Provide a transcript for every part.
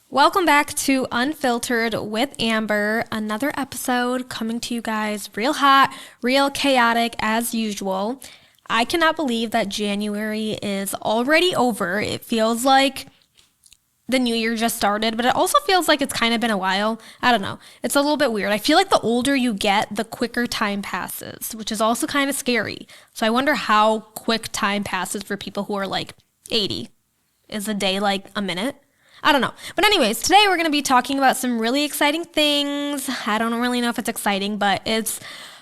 Welcome back to Unfiltered with Amber, another episode coming to you guys real hot, real chaotic as usual. I cannot believe that January is already over. It feels like the new year just started, but it also feels like it's kind of been a while. I don't know. It's a little bit weird. I feel like the older you get, the quicker time passes, which is also kind of scary. So I wonder how quick time passes for people who are like 80. Is a day like a minute? I don't know. But anyways, today we're going to be talking about some really exciting things. I don't really know if it's exciting, but it's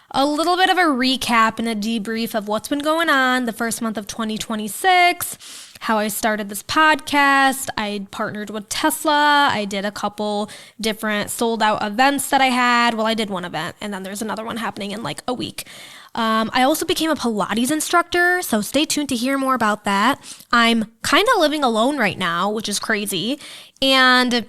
a little bit of a recap and a debrief of what's been going on the first month of 2026, how I started this podcast. I partnered with Tesla. I did a couple different sold out events that I had. Well, I did one event and then there's another one happening in like a week. I also became a Pilates instructor, so stay tuned to hear more about that. I'm kind of living alone right now, which is crazy. And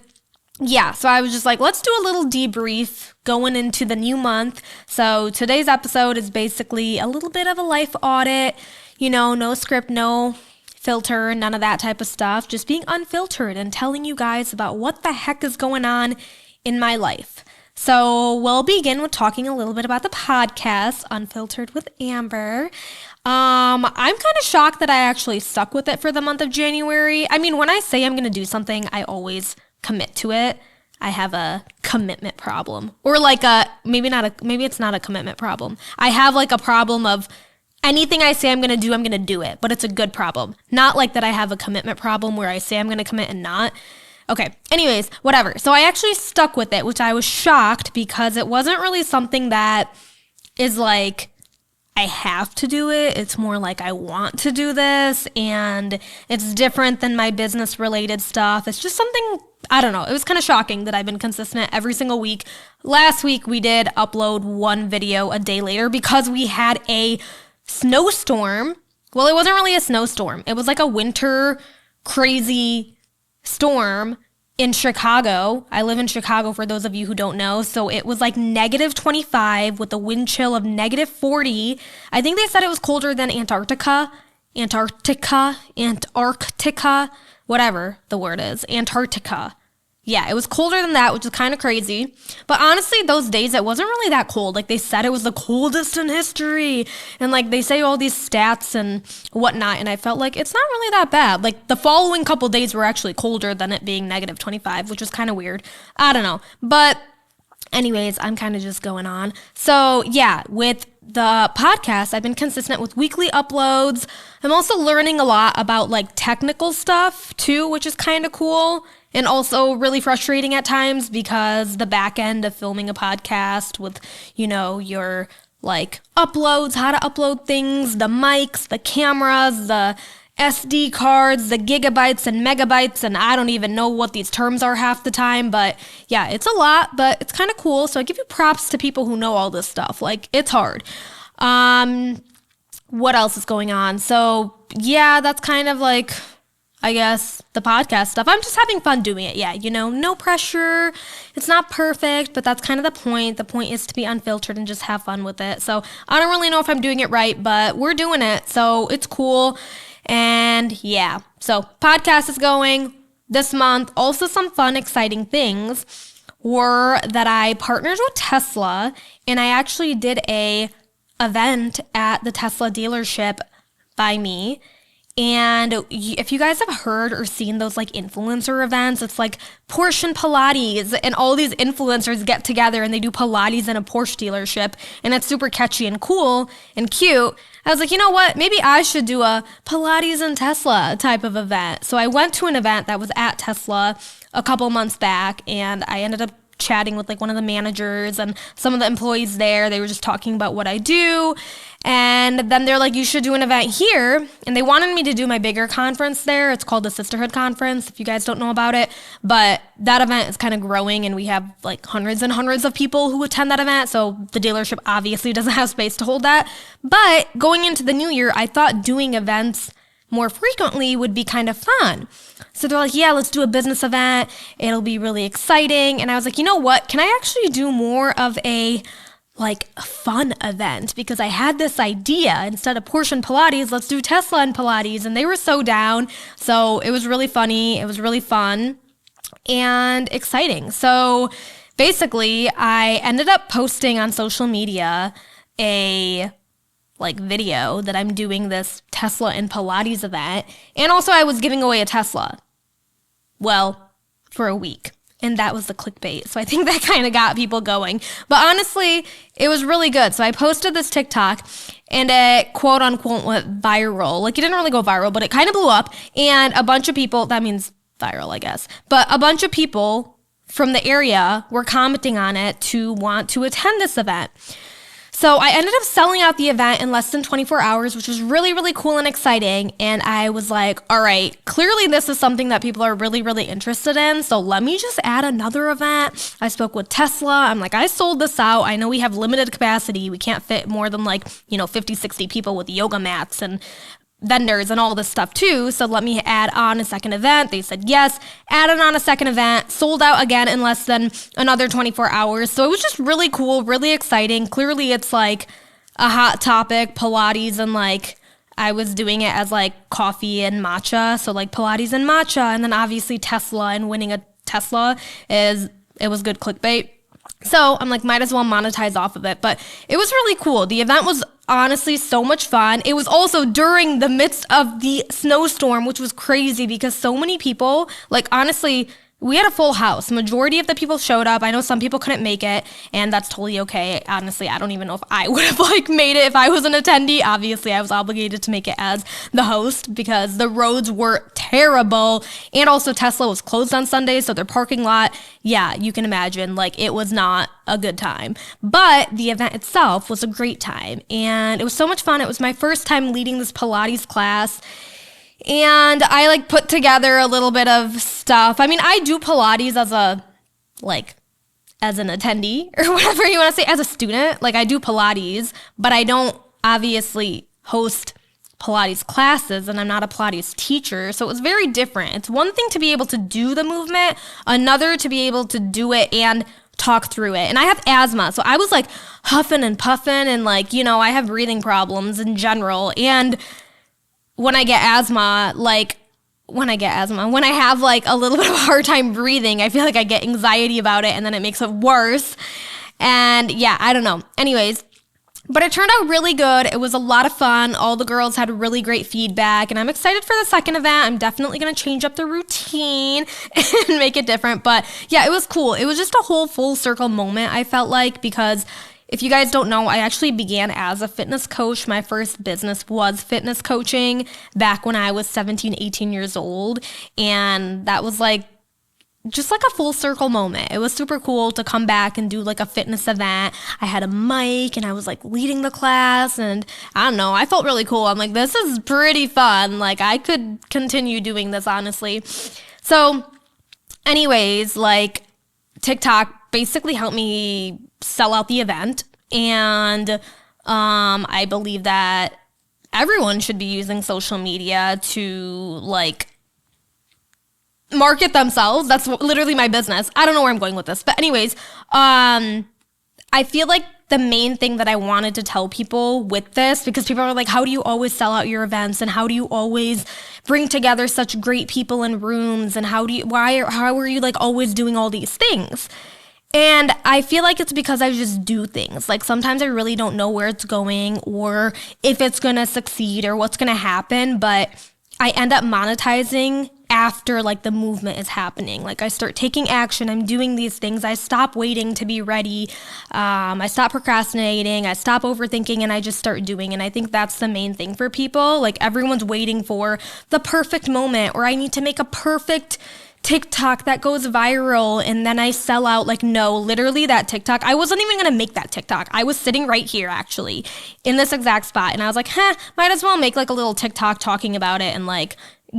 yeah, so I was just like, let's do a little debrief going into the new month. So today's episode is basically a little bit of a life audit, no script, no filter, none of that type of stuff, just being unfiltered and telling you guys about what the heck is going on in my life. So we'll begin with talking a little bit about the podcast, Unfiltered with Amber. I'm kind of shocked that I actually stuck with it for the month of January. I mean, when I say I'm going to do something, I always commit to it. I have a commitment problem, or like maybe it's not a commitment problem. I have like a problem of anything I say I'm going to do it, but it's a good problem. Not like that I have a commitment problem where I say I'm going to commit and not. Okay, anyways, whatever. So I actually stuck with it, which I was shocked because it wasn't really something that is like, I have to do it. It's more like I want to do this, and it's different than my business related stuff. It's just something, I don't know. It was kind of shocking that I've been consistent every single week. Last week we did upload one video a day later because we had a snowstorm. Well, it wasn't really a snowstorm. It was like a winter crazy storm in Chicago. I live in Chicago for those of you who don't know. So it was like negative 25 with a wind chill of negative 40. I think they said it was colder than Antarctica, whatever the word is, Antarctica. Yeah, it was colder than that, which is kind of crazy. But honestly, those days, it wasn't really that cold. Like, they said it was the coldest in history. And, like, they say all these stats and whatnot. And I felt like it's not really that bad. Like, the following couple days were actually colder than it being negative 25, which was kind of weird. I don't know. But anyways, I'm kind of just going on. So, yeah, with the podcast, I've been consistent with weekly uploads. I'm also learning a lot about, like, technical stuff, too, which is kind of cool. And also really frustrating at times because the back end of filming a podcast with, your like uploads, how to upload things, the mics, the cameras, the SD cards, the gigabytes and megabytes, and I don't even know what these terms are half the time, but yeah, it's a lot, but it's kind of cool. So I give you props to people who know all this stuff. Like, it's hard. What else is going on? So yeah, that's kind of like, I guess, the podcast stuff. I'm just having fun doing it. Yeah, no pressure. It's not perfect, but that's kind of the point. The point is to be unfiltered and just have fun with it. So I don't really know if I'm doing it right, but we're doing it. So it's cool. And yeah, so podcast is going this month. Also, some fun, exciting things were that I partnered with Tesla, and I actually did a event at the Tesla dealership by me. And if you guys have heard or seen those like influencer events, it's like Porsche and Pilates, and all these influencers get together and they do Pilates in a Porsche dealership, and it's super catchy and cool and cute. I was like, you know what? Maybe I should do a Pilates and Tesla type of event. So I went to an event that was at Tesla a couple months back, and I ended up chatting with like one of the managers and some of the employees there. They were just talking about what I do. And then they're like, you should do an event here. And they wanted me to do my bigger conference there. It's called the Sisterhood Conference, if you guys don't know about it. But that event is kind of growing, and we have like hundreds and hundreds of people who attend that event. So the dealership obviously doesn't have space to hold that. But going into the new year, I thought doing events more frequently would be kind of fun. So they're like, yeah, let's do a business event. It'll be really exciting. And I was like, you know what? Can I actually do more of a fun event? Because I had this idea, instead of Porsche and Pilates, let's do Tesla and Pilates. And they were so down. So it was really funny. It was really fun. and exciting. So basically, I ended up posting on social media a video that I'm doing this Tesla and Pilates event. And also I was giving away a Tesla. Well, for a week. And that was the clickbait. So I think that kind of got people going. But honestly, it was really good. So I posted this TikTok and it quote unquote went viral. It didn't really go viral, but it kind of blew up. And a bunch of people, that means viral, I guess. But a bunch of people from the area were commenting on it to want to attend this event. So I ended up selling out the event in less than 24 hours, which was really, really cool and exciting. And I was like, all right, clearly this is something that people are really, really interested in. So let me just add another event. I spoke with Tesla. I'm like, I sold this out. I know we have limited capacity. We can't fit more than 50, 60 people with yoga mats and vendors and all this stuff too. So let me add on a second event. They said yes, added on a second event, sold out again in less than another 24 hours. So it was just really cool, really exciting. Clearly it's a hot topic, Pilates, and I was doing it as coffee and matcha. So Pilates and matcha, and then obviously Tesla and winning a Tesla it was good clickbait. So I'm might as well monetize off of it. But it was really cool. The event was honestly so much fun. It was also during the midst of the snowstorm, which was crazy because so many people, honestly, we had a full house. Majority of the people showed up. I know some people couldn't make it, and that's totally okay. Honestly, I don't even know if I would have made it if I was an attendee. Obviously, I was obligated to make it as the host because the roads were terrible, and also Tesla was closed on Sunday, so their parking lot, yeah, you can imagine, it was not a good time. But the event itself was a great time, and it was so much fun. It was my first time leading this Pilates class. And I put together a little bit of stuff. I mean, I do Pilates as an attendee or whatever you want to say, as a student. I do Pilates, but I don't obviously host Pilates classes, and I'm not a Pilates teacher. So it was very different. It's one thing to be able to do the movement, another to be able to do it and talk through it. And I have asthma, so I was huffing and puffing, and I have breathing problems in general. And when I get asthma, when I have a little bit of a hard time breathing, I feel I get anxiety about it, and then it makes it worse. And yeah, I don't know. Anyways, but it turned out really good. It was a lot of fun. All the girls had really great feedback, and I'm excited for the second event. I'm definitely going to change up the routine and make it different. But yeah, it was cool. It was just a whole full circle moment, I felt because if you guys don't know, I actually began as a fitness coach. My first business was fitness coaching back when I was 17, 18 years old. And that was just a full circle moment. It was super cool to come back and do a fitness event. I had a mic and I was leading the class, and I don't know, I felt really cool. I'm this is pretty fun. I could continue doing this, honestly. So anyways, TikTok basically helped me sell out the event, and I believe that everyone should be using social media to market themselves. That's literally my business. I don't know where I'm going with this, but anyways, I feel the main thing that I wanted to tell people with this, because people are how do you always sell out your events, and how do you always bring together such great people in rooms, and how are you always doing all these things? And I feel it's because I just do things. Sometimes I really don't know where it's going or if it's going to succeed or what's going to happen, but I end up monetizing after the movement is happening. I start taking action. I'm doing these things. I stop waiting to be ready. I stop procrastinating. I stop overthinking, and I just start doing. And I think that's the main thing for people. Everyone's waiting for the perfect moment, or I need to make a perfect TikTok that goes viral and then I sell out. No, literally that TikTok, I wasn't even gonna make that TikTok. I was sitting right here actually in this exact spot, and I was might as well make a little TikTok talking about it and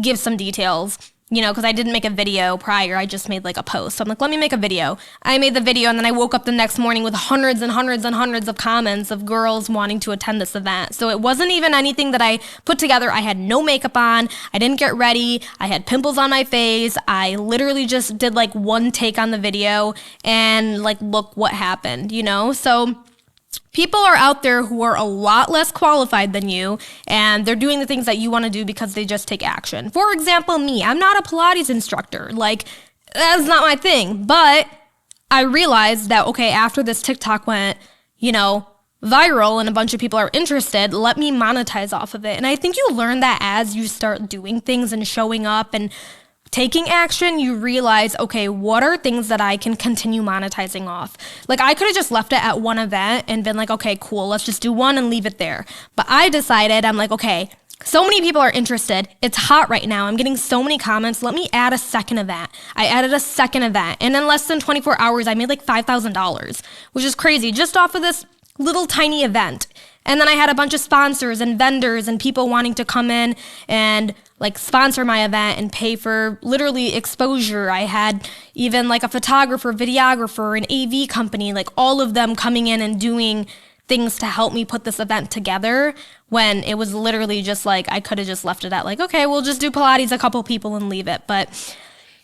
give some details, because I didn't make a video prior. I just made a post. So I'm let me make a video. I made the video, and then I woke up the next morning with hundreds and hundreds and hundreds of comments of girls wanting to attend this event. So it wasn't even anything that I put together. I had no makeup on. I didn't get ready. I had pimples on my face. I literally just did one take on the video, and look what happened, So people are out there who are a lot less qualified than you, and they're doing the things that you want to do because they just take action. For example, me, I'm not a Pilates instructor. that's not my thing. But I realized that, okay, after this TikTok went, viral and a bunch of people are interested, let me monetize off of it. And I think you learn that as you start doing things and showing up and taking action, you realize, okay, what are things that I can continue monetizing off? Like, I could have just left it at one event and been like, okay, cool, let's just do one and leave it there. But I decided, I'm like, okay, so many people are interested. It's hot right now. I'm getting so many comments. Let me add a second event. I added a second event. And in less than 24 hours, I made like $5,000, which is crazy, just off of this little tiny event. And then I had a bunch of sponsors and vendors and people wanting to come in and like sponsor my event and pay for literally exposure. I had even like a photographer, videographer, an AV company, like all of them coming in and doing things to help me put this event together, when it was literally just like, I could have just left it at like, okay, we'll just do Pilates, a couple people, and leave it. But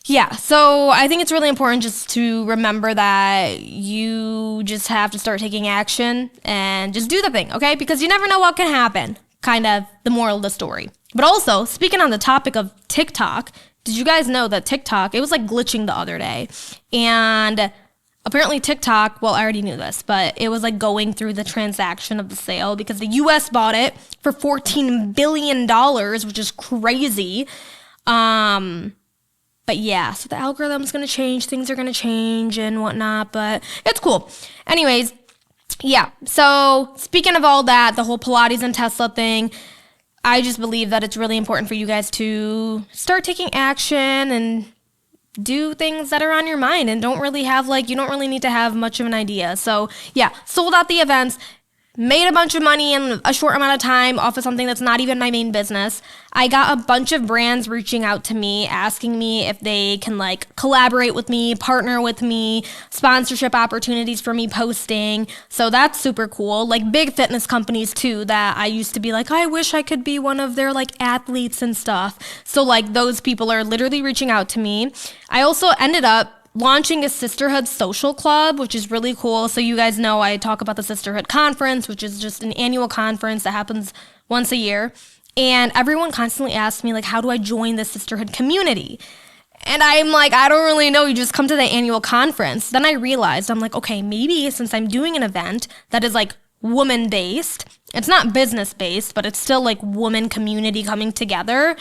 yeah, so I think it's really important just to remember that you just have to start taking action and just do the thing, okay? Because you never know what can happen, kind of the moral of the story. But also, speaking on the topic of TikTok, did you guys know that TikTok, it was like glitching the other day? And apparently TikTok, well, I already knew this, but it was like going through the transaction of the sale because the US bought it for $14 billion, which is crazy. But yeah, so the algorithm's going to change, things are going to change and whatnot, but it's cool. Anyways, yeah, so speaking of all that, the whole Pilates and Tesla thing, I just believe that it's really important for you guys to start taking action and do things that are on your mind and don't really have you don't really need to have much of an idea. So yeah, sold out the events, made a bunch of money in a short amount of time off of something that's not even my main business. I got a bunch of brands reaching out to me, asking me if they can collaborate with me, partner with me, sponsorship opportunities for me posting. So that's super cool. Big fitness companies too, that I used to be like, I wish I could be one of their athletes and stuff. So those people are literally reaching out to me. I also ended up launching a sisterhood social club, which is really cool. So you guys know I talk about the sisterhood conference, which is just an annual conference that happens once a year. And everyone constantly asks me how do I join the sisterhood community? And I'm like, I don't really know. You just come to the annual conference. Then I realized, I'm like, okay, maybe since I'm doing an event that is woman based, it's not business based, but it's still woman community coming together.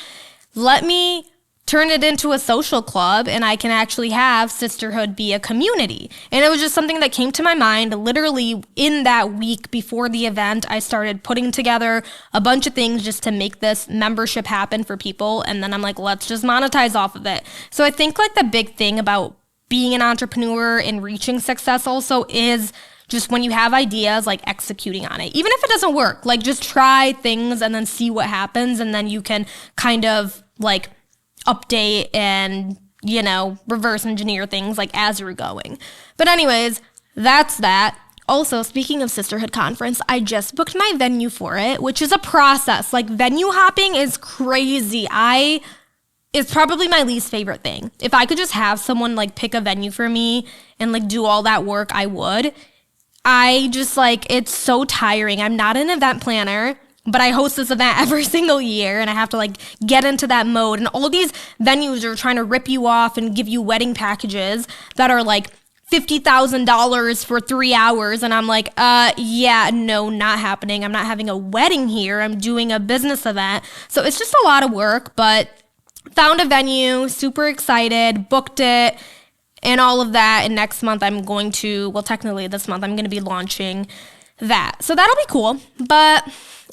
Let me turn it into a social club and I can actually have sisterhood be a community. And it was just something that came to my mind literally in that week before the event. I started putting together a bunch of things just to make this membership happen for people. And then I'm like, let's just monetize off of it. So I think the big thing about being an entrepreneur and reaching success also is just when you have ideas, executing on it. Even if it doesn't work, just try things and then see what happens. And then you can kind of update and, reverse engineer things as you're going. But anyways, that's that. Also, speaking of Sisterhood Conference, I just booked my venue for it, which is a process. Venue hopping is crazy. It's probably my least favorite thing. If I could just have someone pick a venue for me and do all that work, I would. I just it's so tiring. I'm not an event planner, but I host this event every single year and I have to get into that mode. And all these venues are trying to rip you off and give you wedding packages that are $50,000 for 3 hours. And I'm yeah, no, not happening. I'm not having a wedding here. I'm doing a business event. So it's just a lot of work, but found a venue, super excited, booked it and all of that. And next month technically this month, I'm going to be launching that. So that'll be cool. But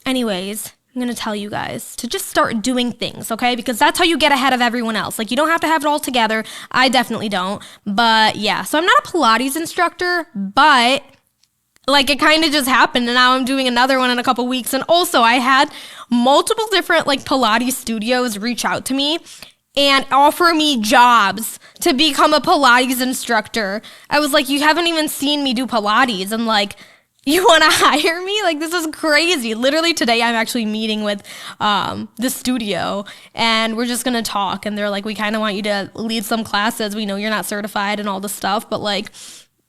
anyways, I'm going to tell you guys to just start doing things, okay? Because that's how you get ahead of everyone else. You don't have to have it all together. I definitely don't. But yeah, so I'm not a Pilates instructor, but it kind of just happened. And now I'm doing another one in a couple weeks. And also I had multiple different Pilates studios reach out to me and offer me jobs to become a Pilates instructor. I was like, you haven't even seen me do Pilates. And you want to hire me? This is crazy. Literally today, I'm actually meeting with the studio and we're just going to talk. And they're like, we kind of want you to lead some classes. We know you're not certified and all this stuff, but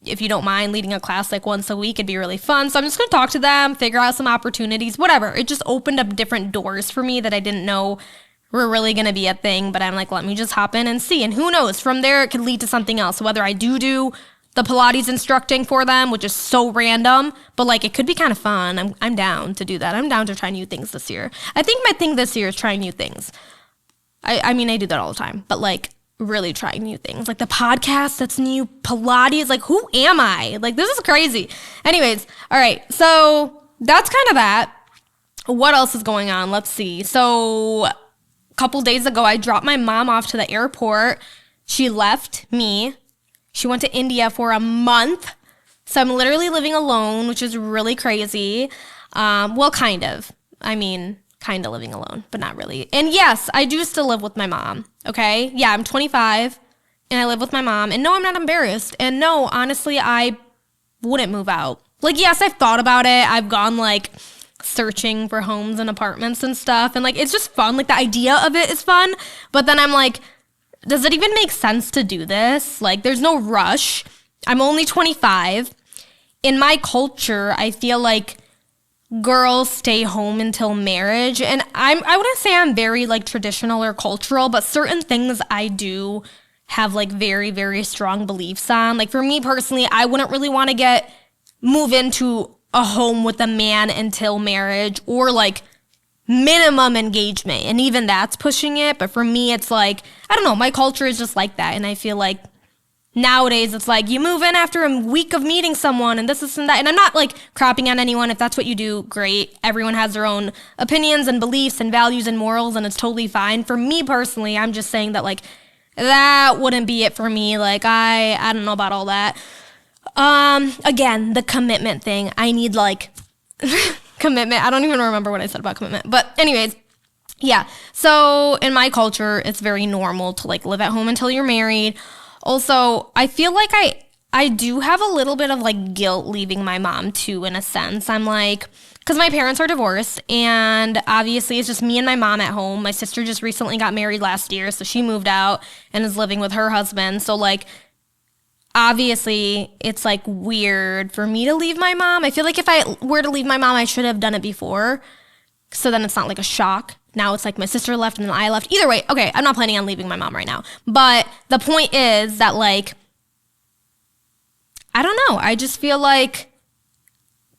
if you don't mind leading a class once a week, it'd be really fun. So I'm just going to talk to them, figure out some opportunities, whatever. It just opened up different doors for me that I didn't know were really going to be a thing, but I'm like, let me just hop in and see. And who knows, from there it could lead to something else. So whether I do the Pilates instructing for them, which is so random, but like it could be kind of fun. I'm down to do that. I'm down to try new things this year. I think my thing this year is trying new things. I mean, I do that all the time, but like really trying new things. Like the podcast, that's new. Pilates, like who am I? Like this is crazy. Anyways, all right. So that's kind of that. What else is going on? Let's see. So a couple days ago, I dropped my mom off to the airport. She left me. She went to India for a month. So I'm literally living alone, which is really crazy. Well, kind of. I mean, kind of living alone, but not really. And yes, I do still live with my mom, okay? Yeah, I'm 25, and I live with my mom. And no, I'm not embarrassed. And no, honestly, I wouldn't move out. Like, yes, I've thought about it. I've gone, like, searching for homes and apartments and stuff. And, like, it's just fun. Like, the idea of it is fun. But then I'm like, does it even make sense to do this? Like, there's no rush. I'm only 25. In my culture, I feel like girls stay home until marriage. And I wouldn't say I'm very, like, traditional or cultural, but certain things I do have, like, very, very strong beliefs on. Like, for me personally, I wouldn't really want to move into a home with a man until marriage or, like, minimum engagement, and even that's pushing it. But for me, it's like, I don't know, my culture is just like that. And I feel like nowadays it's like you move in after a week of meeting someone and this and that. And I'm not like crapping on anyone. If that's what you do, great. Everyone has their own opinions and beliefs and values and morals, and it's totally fine. For me personally, I'm just saying that like that wouldn't be it for me. Like I don't know about all that. Again, the commitment thing, I need like commitment. I don't even remember what I said about commitment. But anyways, yeah. So in my culture, it's very normal to like live at home until you're married. Also, I feel like I do have a little bit of like guilt leaving my mom too, in a sense. I'm like, because my parents are divorced, and obviously it's just me and my mom at home. My sister just recently got married last year, so she moved out and is living with her husband. So like, obviously, it's like weird for me to leave my mom. I feel like if I were to leave my mom, I should have done it before. So then it's not like a shock. Now it's like my sister left and then I left. Either way, okay, I'm not planning on leaving my mom right now. But the point is that like, I don't know. I just feel like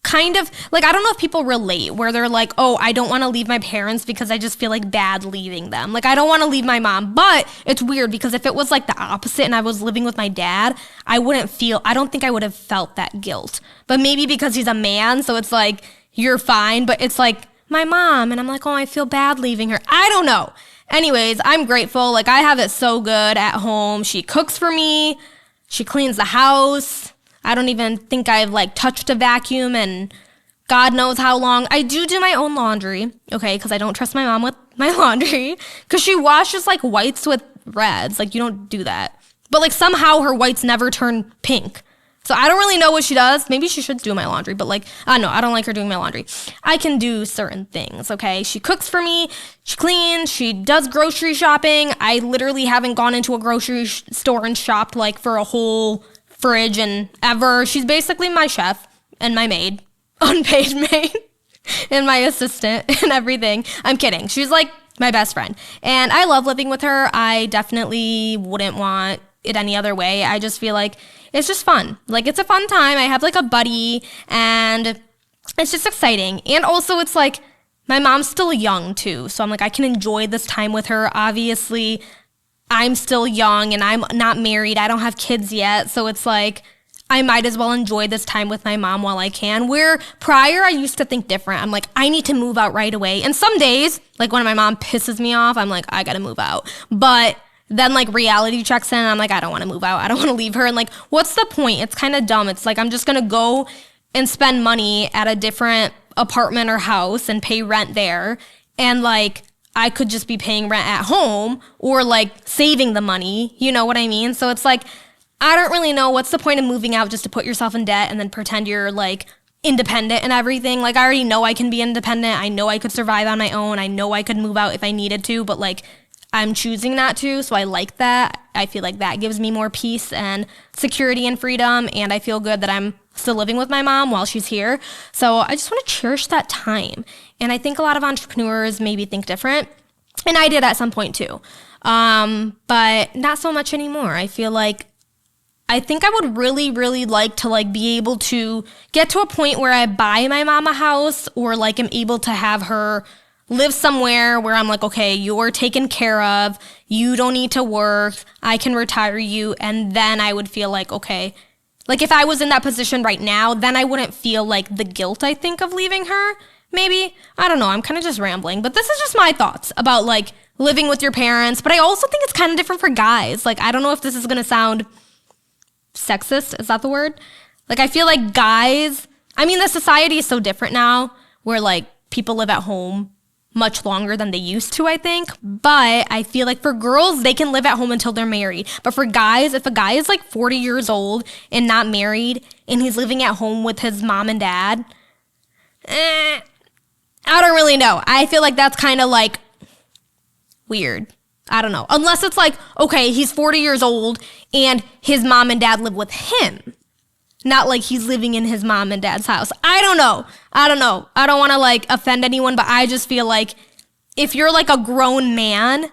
kind of like, I don't know if people relate where they're like, oh, I don't want to leave my parents because I just feel like bad leaving them. Like, I don't want to leave my mom. But it's weird because if it was like the opposite and I was living with my dad, I don't think I would have felt that guilt. But maybe because he's a man, so it's like, you're fine. But it's like my mom, and I'm like, oh, I feel bad leaving her. I don't know. Anyways, I'm grateful. Like, I have it so good at home. She cooks for me. She cleans the house. I don't even think I've like touched a vacuum and God knows how long. I do my own laundry, okay, because I don't trust my mom with my laundry because she washes like whites with reds. Like, you don't do that. But like somehow her whites never turn pink. So I don't really know what she does. Maybe she should do my laundry, but like, I don't like her doing my laundry. I can do certain things, okay? She cooks for me, she cleans, she does grocery shopping. I literally haven't gone into a grocery store and shopped like for a whole fridge and ever. She's basically my chef and my maid, unpaid maid, and my assistant and everything. I'm kidding. She's like my best friend. And I love living with her. I definitely wouldn't want it any other way. I just feel like it's just fun. Like, it's a fun time. I have like a buddy and it's just exciting. And also it's like my mom's still young too. So I'm like, I can enjoy this time with her. Obviously, I'm still young and I'm not married. I don't have kids yet. So it's like, I might as well enjoy this time with my mom while I can. Where prior, I used to think different. I'm like, I need to move out right away. And some days, like when my mom pisses me off, I'm like, I gotta move out. But then like reality checks in and I'm like, I don't want to move out. I don't want to leave her. And like, what's the point? It's kind of dumb. It's like, I'm just going to go and spend money at a different apartment or house and pay rent there. And like, I could just be paying rent at home or like saving the money. You know what I mean? So it's like, I don't really know what's the point of moving out just to put yourself in debt and then pretend you're like independent and everything. Like, I already know I can be independent. I know I could survive on my own. I know I could move out if I needed to, but like, I'm choosing not to, so I like that. I feel like that gives me more peace and security and freedom, and I feel good that I'm still living with my mom while she's here. So I just want to cherish that time. And I think a lot of entrepreneurs maybe think different. And I did at some point too. But not so much anymore. I feel like I think I would really, really like to like be able to get to a point where I buy my mom a house, or like am able to have her live somewhere where I'm like, okay, you're taken care of. You don't need to work. I can retire you. And then I would feel like, okay, like if I was in that position right now, then I wouldn't feel like the guilt, I think, of leaving her. Maybe. I don't know. I'm kind of just rambling. But this is just my thoughts about like living with your parents. But I also think it's kind of different for guys. Like, I don't know if this is going to sound sexist. Is that the word? Like, I feel like guys, I mean, the society is so different now where like people live at home much longer than they used to, I think. But I feel like for girls, they can live at home until they're married. But for guys, if a guy is like 40 years old and not married and he's living at home with his mom and dad, I don't really know. I feel like that's kind of like weird. I don't know. Unless it's like, okay, he's 40 years old and his mom and dad live with him. Not like he's living in his mom and dad's house. I don't know. I don't want to like offend anyone, but I just feel like if you're like a grown man,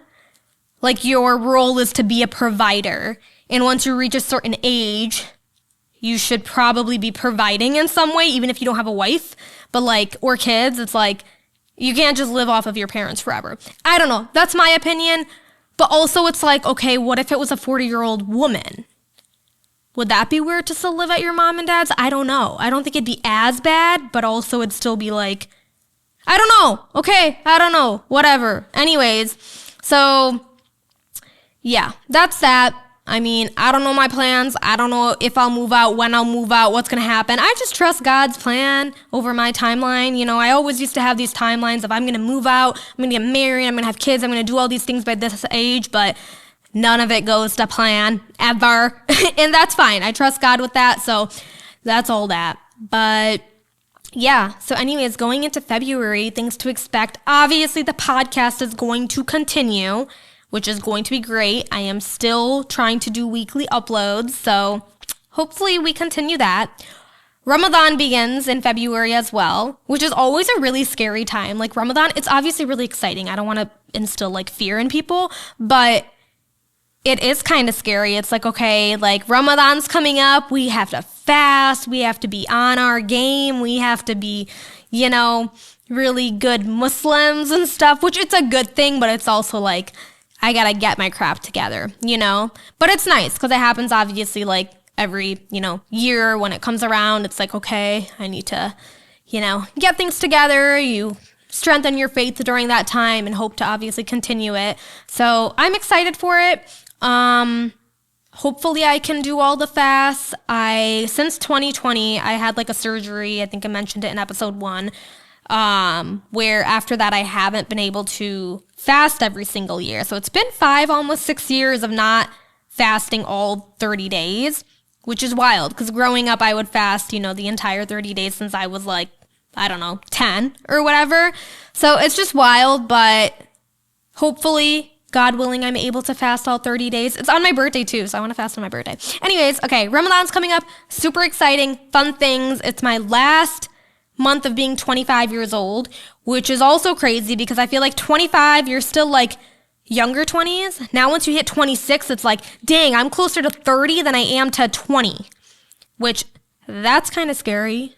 like your role is to be a provider. And once you reach a certain age, you should probably be providing in some way, even if you don't have a wife, but like, or kids. It's like, you can't just live off of your parents forever. I don't know. That's my opinion. But also it's like, okay, what if it was a 40-year-old woman? Would that be weird to still live at your mom and dad's? I don't know. I don't think it'd be as bad, but also it'd still be like, I don't know. Okay, I don't know. Whatever. Anyways, so yeah, that's that. I mean, I don't know my plans. I don't know if I'll move out, when I'll move out, what's going to happen. I just trust God's plan over my timeline. You know, I always used to have these timelines of I'm going to move out, I'm going to get married, I'm going to have kids, I'm going to do all these things by this age, but none of it goes to plan ever. And that's fine. I trust God with that. So that's all that. But yeah. So anyways, going into February, things to expect. Obviously, the podcast is going to continue, which is going to be great. I am still trying to do weekly uploads. So hopefully we continue that. Ramadan begins in February as well, which is always a really scary time. Like Ramadan, it's obviously really exciting. I don't want to instill like fear in people, but it is kind of scary. It's like, okay, like Ramadan's coming up. We have to fast. We have to be on our game. We have to be, you know, really good Muslims and stuff, which it's a good thing, but it's also like, I got to get my crap together, you know? But it's nice because it happens obviously like every, you know, year when it comes around. It's like, okay, I need to, you know, get things together. You strengthen your faith during that time and hope to obviously continue it. So I'm excited for it. Hopefully I can do all the fasts. Since 2020, I had like a surgery. I think I mentioned it in episode 1, where after that I haven't been able to fast every single year. So it's been 5, almost 6 years of not fasting all 30 days, which is wild because growing up I would fast, you know, the entire 30 days since I was like, I don't know, 10 or whatever. So it's just wild, but hopefully, God willing, I'm able to fast all 30 days. It's on my birthday too, so I want to fast on my birthday. Anyways, okay, Ramadan's coming up. Super exciting, fun things. It's my last month of being 25 years old, which is also crazy because I feel like 25, you're still like younger 20s. Now once you hit 26, it's like, dang, I'm closer to 30 than I am to 20, which that's kind of scary.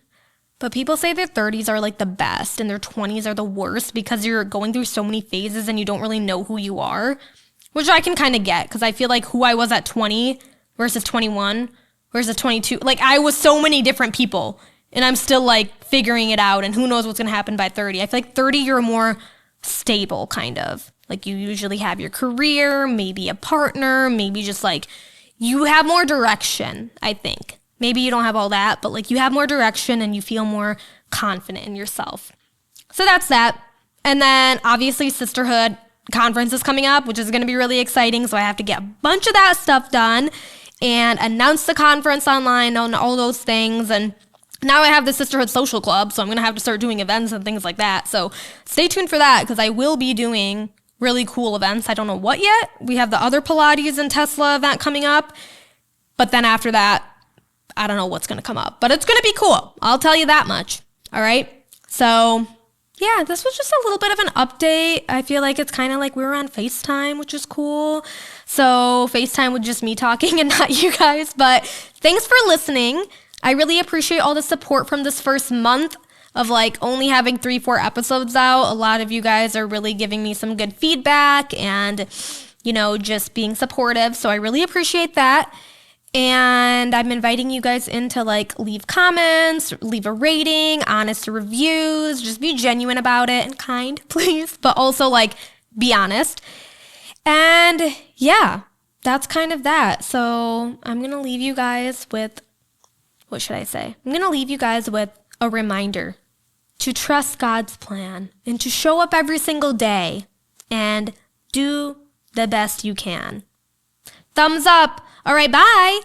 But people say their 30s are like the best and their 20s are the worst because you're going through so many phases and you don't really know who you are, which I can kind of get because I feel like who I was at 20 versus 21 versus 22, like I was so many different people and I'm still like figuring it out and who knows what's going to happen by 30. I feel like 30 you're more stable kind of. Like you usually have your career, maybe a partner, maybe just like you have more direction, I think. Maybe you don't have all that, but like you have more direction and you feel more confident in yourself. So that's that. And then obviously Sisterhood conference is coming up, which is going to be really exciting. So I have to get a bunch of that stuff done and announce the conference online and all those things. And now I have the Sisterhood Social Club, so I'm going to have to start doing events and things like that. So stay tuned for that because I will be doing really cool events. I don't know what yet. We have the other Pilates and Tesla event coming up. But then after that, I don't know what's going to come up, but it's going to be cool. I'll tell you that much. All right. So yeah, this was just a little bit of an update. I feel like it's kind of like we were on FaceTime, which is cool. So FaceTime with just me talking and not you guys. But thanks for listening. I really appreciate all the support from this first month of like only having 3-4 episodes out. A lot of you guys are really giving me some good feedback and, you know, just being supportive. So I really appreciate that. And I'm inviting you guys in to like leave comments, leave a rating, honest reviews, just be genuine about it and kind, please. But also like be honest. And yeah, that's kind of that. So I'm going to leave you guys with, what should I say? I'm going to leave you guys with a reminder to trust God's plan and to show up every single day and do the best you can. Thumbs up. All right, bye.